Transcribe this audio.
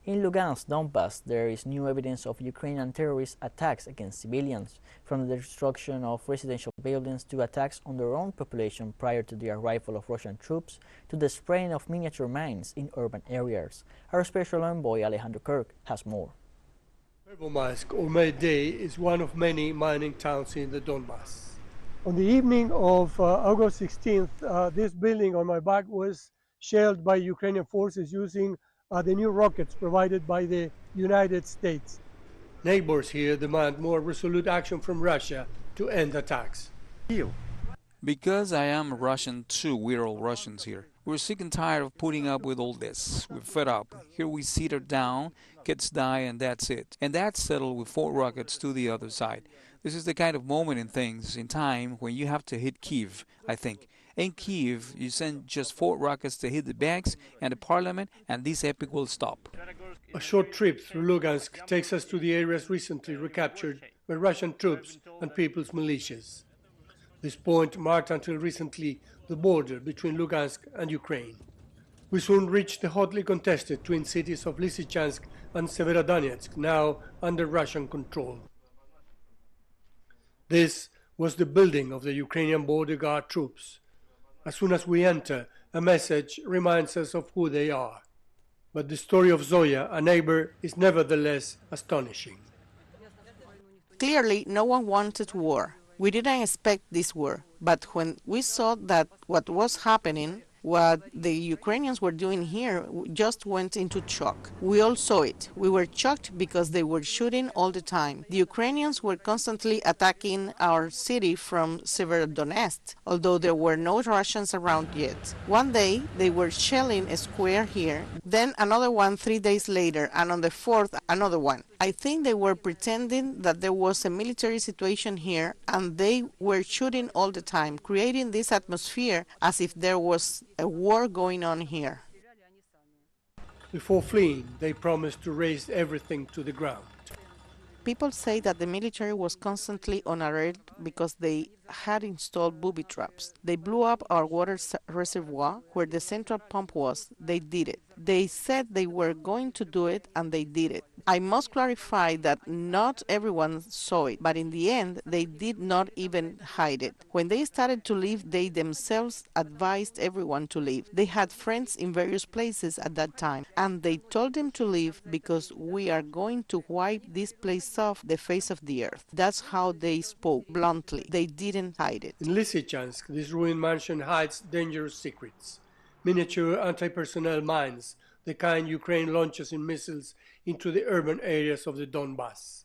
In Lugansk, Donbass, there is new evidence of Ukrainian terrorist attacks against civilians, from the destruction of residential buildings to attacks on their own population prior to the arrival of Russian troops, to the spraying of miniature mines in urban areas. Our special envoy Alejandro Kirk has more. Pervomaisk, or May Day, is one of many mining towns in the Donbass. On the evening of August 16th, this building on my back was shelled by Ukrainian forces using the new rockets provided by the United States. Neighbors here demand more resolute action from Russia to end attacks. Because I am Russian too, we're all Russians here. We're sick and tired of putting up with all this. We're fed up. Here we sit her down, kids die, and that's it. And that's settled with 4 rockets to the other side. This is the kind of moment in things, in time, when you have to hit Kiev, I think. In Kiev, you send just 4 rockets to hit the banks and the parliament, and this epic will stop. A short trip through Lugansk takes us to the areas recently recaptured by Russian troops and people's militias. This point marked until recently the border between Lugansk and Ukraine. We soon reached the hotly contested twin cities of Lysychansk and Severodonetsk, now under Russian control. This was the building of the Ukrainian border guard troops. As soon as we enter, a message reminds us of who they are. But the story of Zoya, a neighbor, is nevertheless astonishing. Clearly, no one wanted war. We didn't expect this war, but when we saw that what was happening, what the Ukrainians were doing here, just went into shock. We all saw it. We were shocked because they were shooting all the time. The Ukrainians were constantly attacking our city from Severodonetsk, although there were no Russians around yet. One day, they were shelling a square here, then another one 3 days later, and on the 4th, another one. I think they were pretending that there was a military situation here, and they were shooting all the time, creating this atmosphere as if there was a war going on here. Before fleeing, they promised to raze everything to the ground. People say that the military was constantly on alert because they had installed booby traps. They blew up our water reservoir where the central pump was. They did it. They said they were going to do it, and they did it. I must clarify that not everyone saw it, but in the end, they did not even hide it. When they started to leave, they themselves advised everyone to leave. They had friends in various places at that time, and they told them to leave because we are going to wipe this place off the face of the earth. That's how they spoke, bluntly. They didn't hide it. In Lysychansk, this ruined mansion hides dangerous secrets. Miniature anti-personnel mines, the kind Ukraine launches in missiles into the urban areas of the Donbass.